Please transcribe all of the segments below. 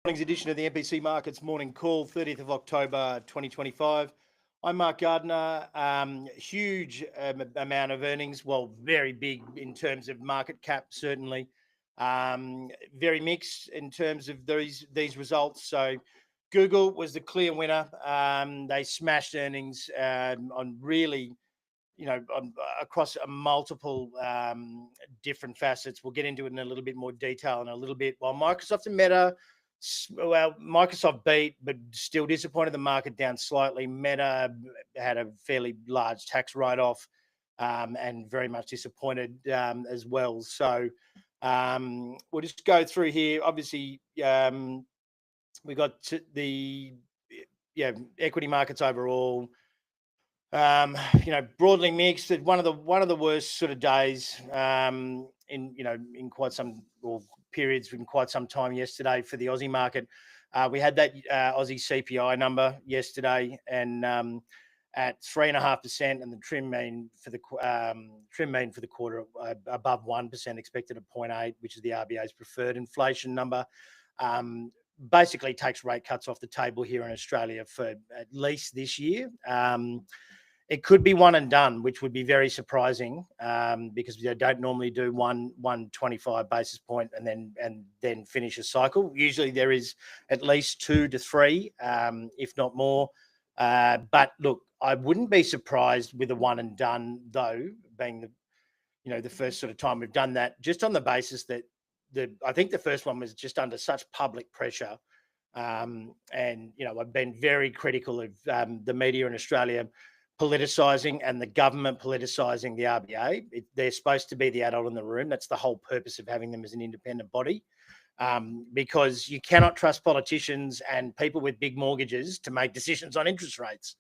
Morning's edition of the MPC Markets Morning Call, 30th of October 2025. I'm Mark Gardner. Huge amount of earnings, well, very big in terms of market cap, certainly. Very mixed in terms of these results. So Google was the clear winner. They smashed earnings on really, across a multiple different facets. We'll get into it in a little bit more detail in a little bit. While Microsoft and Meta, well, Microsoft beat, but still disappointed the market down slightly. Meta had a fairly large tax write-off and very much disappointed as well. So we'll just go through here. Obviously, we got the equity markets overall. Broadly mixed. One of the worst sort of days in quite some periods in quite some time yesterday for the Aussie market. We had that Aussie CPI number yesterday, and at 3.5%, and the trim mean for the quarter above 1%, expected at 0.8, which is the RBA's preferred inflation number. Basically takes rate cuts off the table here in Australia for at least this year. It could be one and done, which would be very surprising because they don't normally do 125 basis point and then finish a cycle. Usually there is at least 2 to 3, if not more. But look, I wouldn't be surprised with a one and done, though, being the first sort of time we've done that, just on the basis that I think the first one was just under such public pressure. And I've been very critical of the media in Australia politicising and the government politicising the RBA. They're supposed to be the adult in the room. That's the whole purpose of having them as an independent body, because you cannot trust politicians and people with big mortgages to make decisions on interest rates,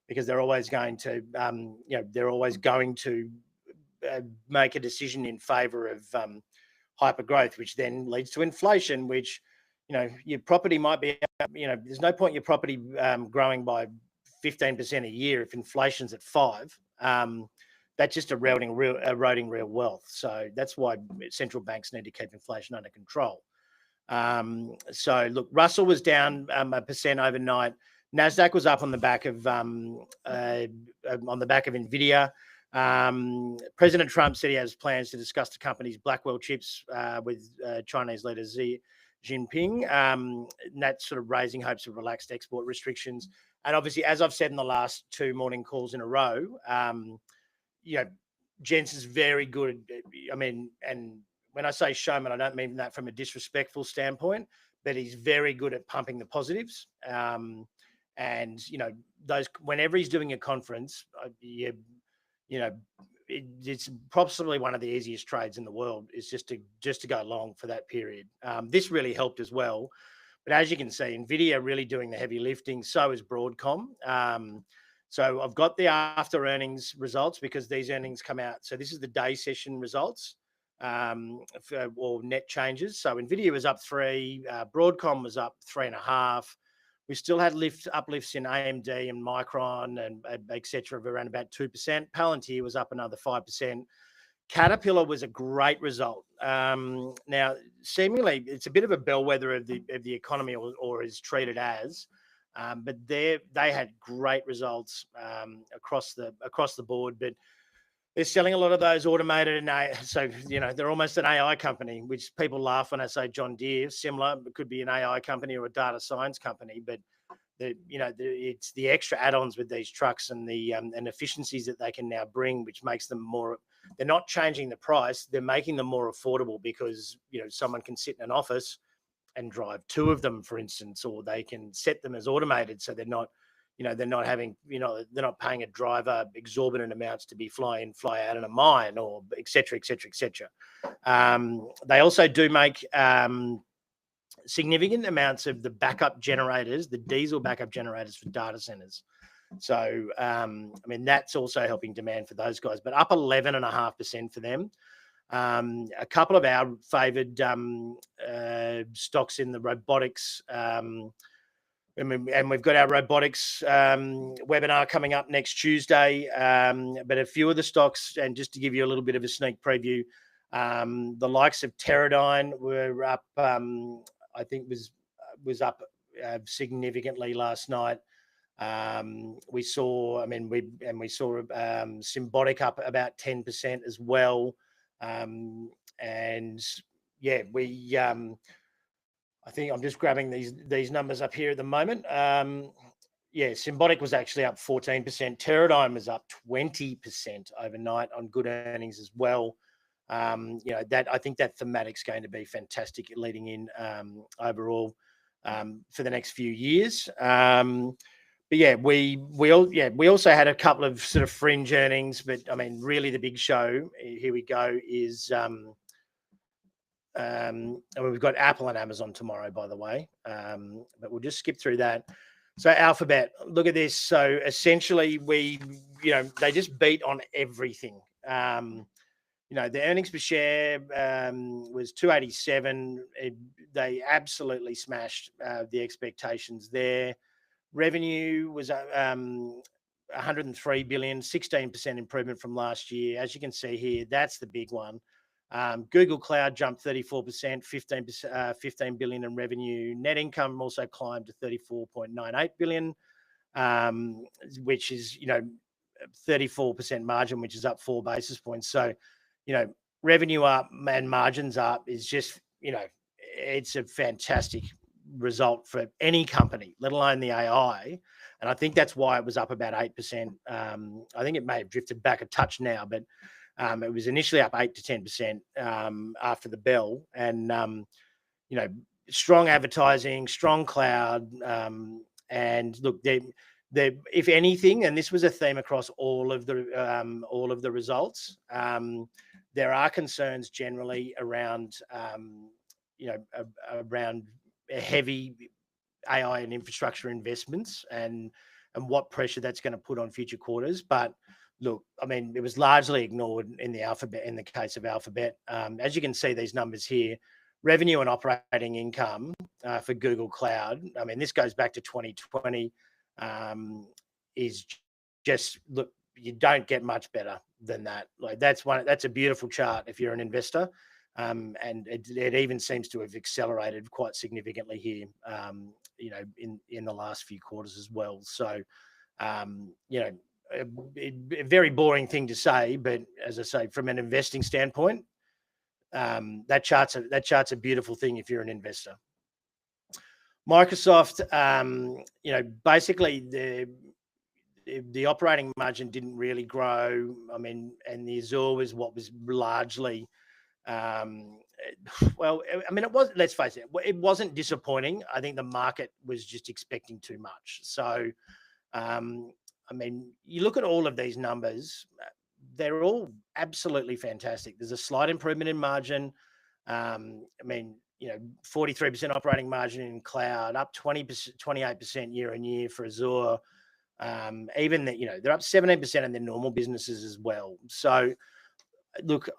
because they're always going to, make a decision in favour of hyper growth, which then leads to inflation, which, your property might be, there's no point your property growing by 15% a year if inflation's at 5%. That's just eroding real wealth. So that's why central banks need to keep inflation under control. So look, Russell was down 1% overnight. Nasdaq was up on the back of Nvidia. President Trump said he has plans to discuss the company's Blackwell chips with Chinese leader Xi Jinping, and that's sort of raising hopes of relaxed export restrictions. And obviously, as I've said in the last 2 morning calls in a row, Jens is very good. And when I say showman, I don't mean that from a disrespectful standpoint, but he's very good at pumping the positives. And those, whenever he's doing a conference, it's possibly one of the easiest trades in the world, is just to go long for that period. This really helped as well. But as you can see, Nvidia really doing the heavy lifting. So is Broadcom. So I've got the after earnings results, because these earnings come out. So this is the day session results or net changes. So Nvidia was up 3, Broadcom was up 3.5. We still had uplifts in AMD and Micron and et cetera of around about 2%. Palantir was up another 5%. Caterpillar was a great result. Now, seemingly, it's a bit of a bellwether of the economy, or is treated as. But they had great results across the board. But they're selling a lot of those automated, and so they're almost an AI company, which people laugh when I say John Deere. Similar, it could be an AI company or a data science company, but it's the extra add-ons with these trucks and the and efficiencies that they can now bring, which makes them more. They're not changing the price; they're making them more affordable, because someone can sit in an office and drive 2 of them, for instance, or they can set them as automated, so they're not. They're not having, they're not paying a driver exorbitant amounts to be fly in, fly out in a mine, or et cetera, et cetera, et cetera. They also do make significant amounts of the backup generators, the diesel backup generators for data centers. So, that's also helping demand for those guys, but up 11.5% for them. A couple of our favoured stocks in the robotics. And we've got our robotics webinar coming up next Tuesday. But a few of the stocks, and just to give you a little bit of a sneak preview, the likes of Teradyne were up, I think was was up significantly last night. We saw Symbotic up about 10% as well. And yeah, I think I'm just grabbing these numbers up here at the moment. Yeah, Symbotic was actually up 14%. Teradyne was up 20% overnight on good earnings as well. That I think that thematic's going to be fantastic leading in overall for the next few years. But yeah, we also had a couple of sort of fringe earnings, but I mean, really the big show, here we go, is and we've got Apple and Amazon tomorrow, by the way, but we'll just skip through that. So Alphabet, look at this. So essentially, they just beat on everything. The earnings per share was 287. They absolutely smashed the expectations there. Revenue was 103 billion, 16% improvement from last year. As you can see here, that's the big one. Google Cloud jumped 34%, 15 billion in revenue. Net income also climbed to 34.98 billion, which is 34% margin, which is up 4 basis points. So, revenue up and margins up is just, it's a fantastic result for any company, let alone the AI. And I think that's why it was up about 8%. I think it may have drifted back a touch now, but it was initially up 8 to 10% after the bell. And, strong advertising, strong cloud. And look, if anything, and this was a theme across all of the results, there are concerns generally around, around heavy AI and infrastructure investments and what pressure that's going to put on future quarters. But look, I mean, it was largely ignored in the case of Alphabet. As you can see, these numbers here, revenue and operating income for Google Cloud. I mean, this goes back to 2020. Is just, look, you don't get much better than that. Like that's a beautiful chart if you're an investor. And it even seems to have accelerated quite significantly here, in the last few quarters as well. So, a very boring thing to say, but as I say, from an investing standpoint, that chart's a beautiful thing if you're an investor. Microsoft, basically the operating margin didn't really grow. I mean, and the Azure was what was largely, well, I mean, it was, let's face it wasn't disappointing. I think the market was just expecting too much. So, I mean, you look at all of these numbers, they're all absolutely fantastic. There's a slight improvement in margin. I mean, 43% operating margin in cloud, up 28% year on year for Azure. Even that, they're up 17% in their normal businesses as well. So, look,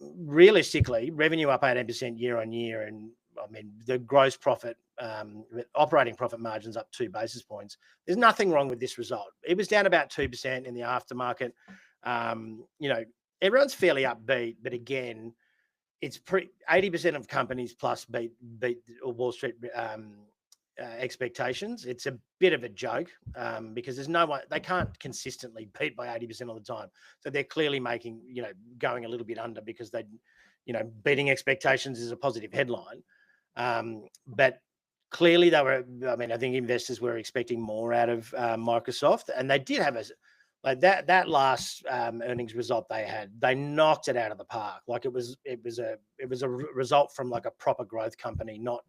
realistically, revenue up 18% year on year, and I mean the gross profit, operating profit margins up 2 basis points. There's nothing wrong with this result. It was down about 2% in the aftermarket. Everyone's fairly upbeat, but again, it's 80% of companies plus beat Wall Street expectations. It's a bit of a joke because there's no one, they can't consistently beat by 80% of the time. So they're clearly making, going a little bit under because they, beating expectations is a positive headline. But clearly they were, I mean, I think investors were expecting more out of Microsoft, and they did have that last earnings result they had. They knocked it out of the park. Like it was a result from like a proper growth company, not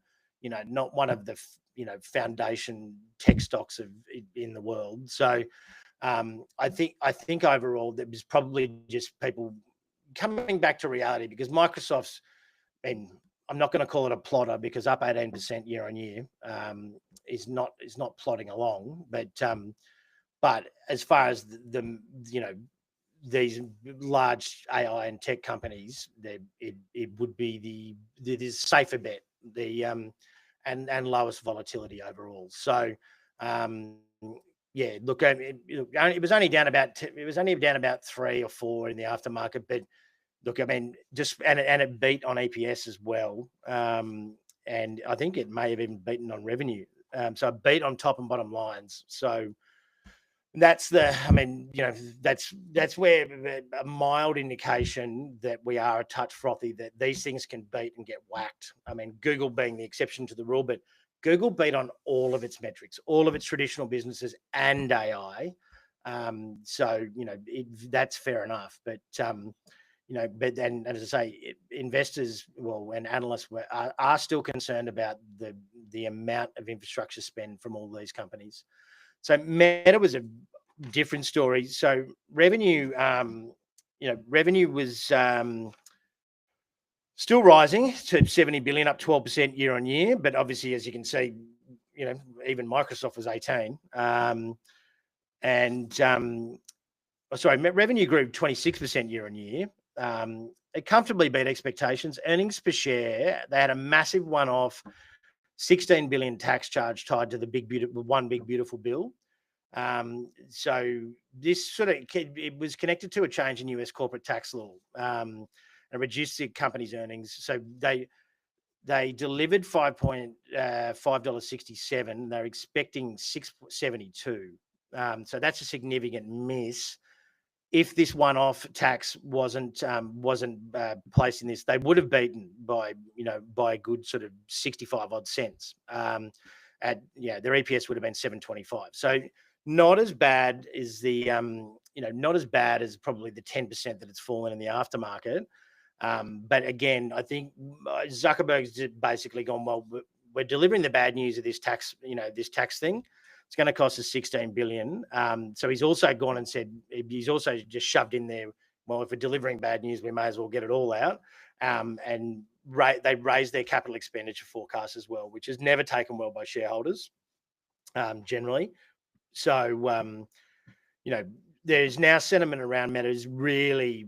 one of the foundation tech stocks in the world. So I think overall that was probably just people coming back to reality, because Microsoft's, and I'm not going to call it a plotter because up 18% year on year is not plodding along, but as far as these large AI and tech companies, it would be the safer bet, and lowest volatility overall. So, yeah, look, it was only down about 3 or 4 in the aftermarket, but look, I mean, and it beat on EPS as well. and I think it may have even beaten on revenue. So it beat on top and bottom lines. So that's that's where a mild indication that we are a touch frothy, that these things can beat and get whacked. I mean, Google being the exception to the rule, but Google beat on all of its metrics, all of its traditional businesses and AI. So, that's fair enough. But, but then, as I say, investors, and analysts are still concerned about the amount of infrastructure spend from all these companies. So Meta was a different story. So revenue, revenue was still rising to 70 billion, up 12% year on year. But obviously, as you can see, even Microsoft was 18. Revenue grew 26% year on year. It comfortably beat expectations. Earnings per share, they had a massive one-off 16 billion tax charge tied to the one big beautiful bill. So this it was connected to a change in US corporate tax law, and reduced the company's earnings. So they delivered $5.67. They're expecting $6.72. So that's a significant miss. If this one-off tax wasn't placed in this, they would have beaten by a good sort of 65 odd cents. Their EPS would have been 7.25. So not as bad as not as bad as probably the 10% that it's fallen in the aftermarket. But again, I think Zuckerberg's basically gone, well, we're delivering the bad news of this tax, this tax thing. It's going to cost us 16 billion. So he's also gone and said, he's also just shoved in there, well, if we're delivering bad news, we may as well get it all out. And they raised their capital expenditure forecast as well, which is never taken well by shareholders, generally. So, there's now sentiment around Meta is really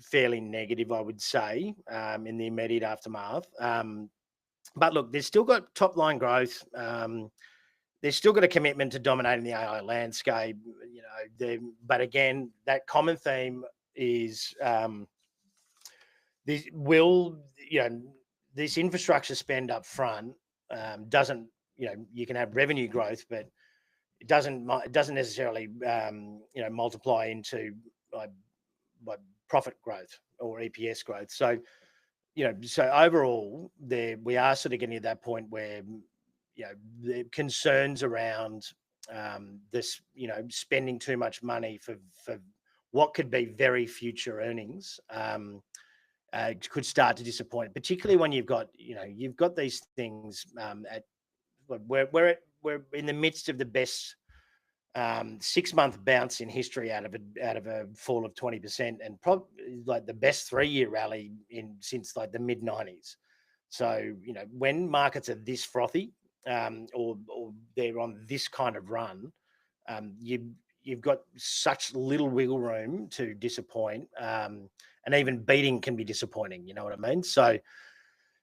fairly negative, I would say, in the immediate aftermath. But look, they've still got top line growth. They've still got a commitment to dominating the AI landscape. But again, that common theme is this infrastructure spend up front doesn't, you can have revenue growth, but it doesn't necessarily multiply into profit growth or EPS growth. So so overall, we are sort of getting to that point where the concerns around this spending too much money for what could be very future earnings could start to disappoint, particularly when you've got these things we're in the midst of the best 6-month bounce in history out of a fall of 20%, and probably like the best 3-year rally since like the mid 90s. So when markets are this frothy, or they're on this kind of run, you've got such little wiggle room to disappoint, and even beating can be disappointing. You know what I mean? So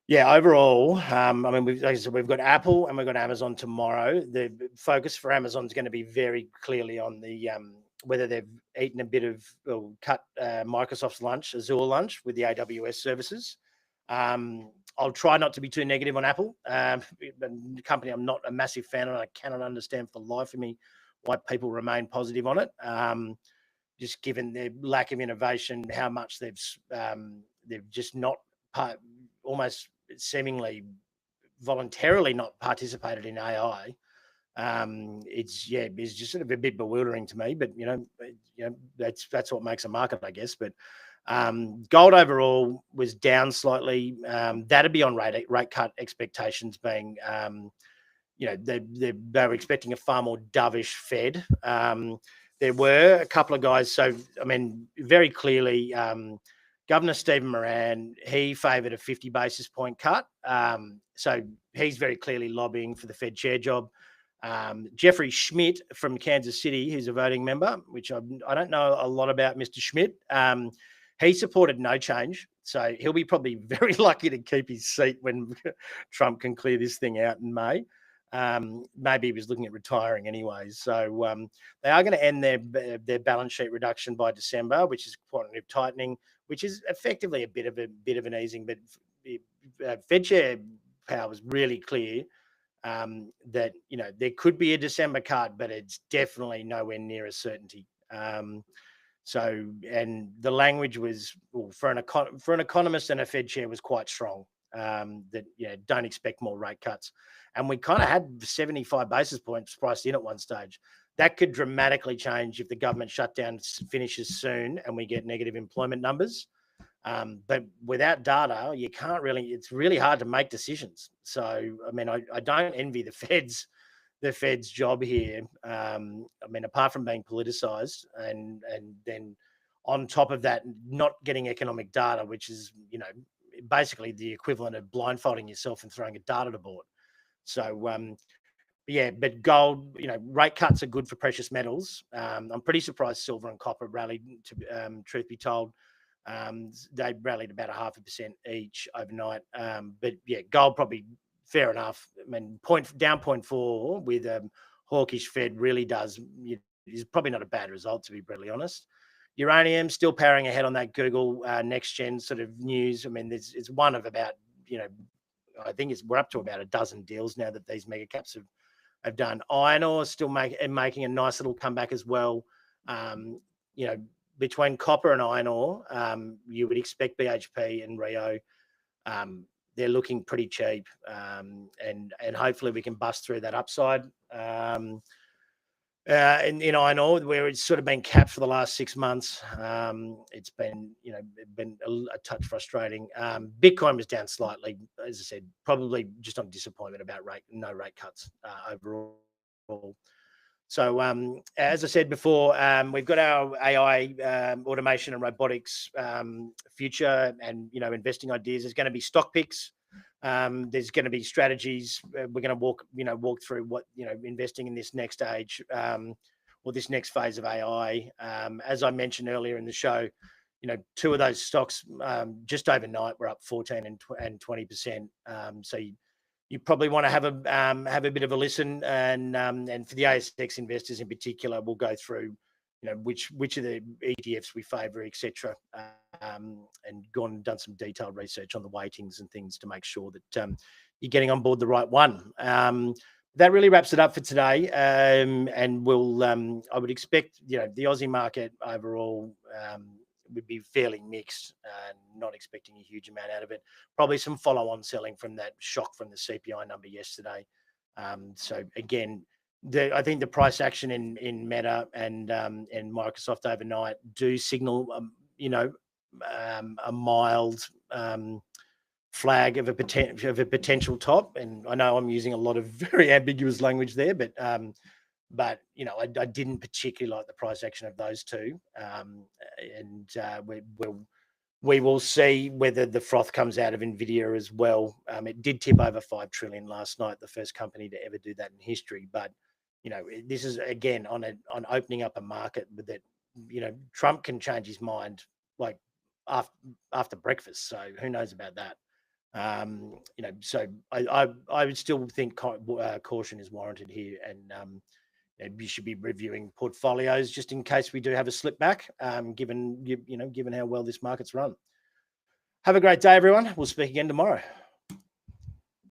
yeah, overall, we've got Apple and we've got Amazon tomorrow. The focus for Amazon is going to be very clearly on the whether they've eaten a bit of or cut Microsoft's lunch, Azure lunch, with the AWS services. I'll try not to be too negative on Apple, the company I'm not a massive fan of. I cannot understand for the life of me why people remain positive on it. Just given their lack of innovation, how much they've just not almost seemingly voluntarily not participated in AI. It's just sort of a bit bewildering to me, but that's what makes a market, I guess. But gold overall was down slightly. That'd be on rate cut expectations being, they were expecting a far more dovish Fed. There were a couple of guys. So, I mean, very clearly, Governor Stephen Moran, he favoured a 50 basis point cut. So he's very clearly lobbying for the Fed chair job. Jeffrey Schmidt from Kansas City, who's a voting member, which I don't know a lot about Mr. Schmidt. He supported no change. So he'll be probably very lucky to keep his seat when Trump can clear this thing out in May. Maybe he was looking at retiring anyway. So they are going to end their balance sheet reduction by December, which is quantitative tightening, which is effectively a bit of an easing. But Fed chair Powell was really clear that, you know, there could be a December cut, but it's definitely nowhere near a certainty. So, and the language was, well, for an economist and a Fed chair was quite strong. That, you know, don't expect more rate cuts, and we kind of had 75 basis points priced in at one stage. That could dramatically change if the government shutdown finishes soon and we get negative employment numbers. But without data, you can't really. It's really hard to make decisions. So, I mean, I don't envy the Fed's job here. I mean, apart from being politicized, and then on top of that, not getting economic data, which is, you know, basically the equivalent of blindfolding yourself and throwing a dart at a board. So, yeah, but gold, you know, rate cuts are good for precious metals. I'm pretty surprised silver and copper rallied, to truth be told. They rallied about 0.5% each overnight. But yeah, gold probably fair enough. I mean, down 0.4 with hawkish Fed really does, is probably not a bad result, to be brutally honest. Uranium still powering ahead on that Google next gen sort of news. I mean, it's one of about, you know, I think we're up to about a dozen deals now that these mega caps have done. Iron ore still making a nice little comeback as well. You know, between copper and iron ore, you would expect BHP and Rio. They're looking pretty cheap, and hopefully we can bust through that upside. In iron ore, where it's sort of been capped for the last 6 months, it's been, you know, a touch frustrating. Bitcoin was down slightly, as I said, probably just on disappointment about no rate cuts overall. So, as I said before, we've got our AI, automation and robotics future, and, you know, investing ideas. There's going to be stock picks. There's going to be strategies. We're going to walk through what, you know, investing in this next age, or this next phase of AI. As I mentioned earlier in the show, you know, two of those stocks just overnight were up 14 and 20%. So you probably want to have a bit of a listen, and for the ASX investors in particular, we'll go through, you know, which of the ETFs we favour, etc., and gone and done some detailed research on the weightings and things to make sure that you're getting on board the right one. That really wraps it up for today, and we'll I would expect, you know, the Aussie market overall would be fairly mixed, not expecting a huge amount out of it. Probably some follow-on selling from that shock from the CPI number yesterday. So again, I think the price action in Meta and Microsoft overnight do signal, you know, a mild flag of a potential top. And I know I'm using a lot of very ambiguous language there, but you know, I didn't particularly like the price action of those two, and we will see whether the froth comes out of Nvidia as well. It did tip over 5 trillion last night, the first company to ever do that in history. But you know, this is again on opening up a market that, you know, Trump can change his mind like after breakfast. So who knows about that? You know, so I would still think caution is warranted here, and you should be reviewing portfolios just in case we do have a slip back, given how well this market's run. Have a great day, everyone. We'll speak again tomorrow.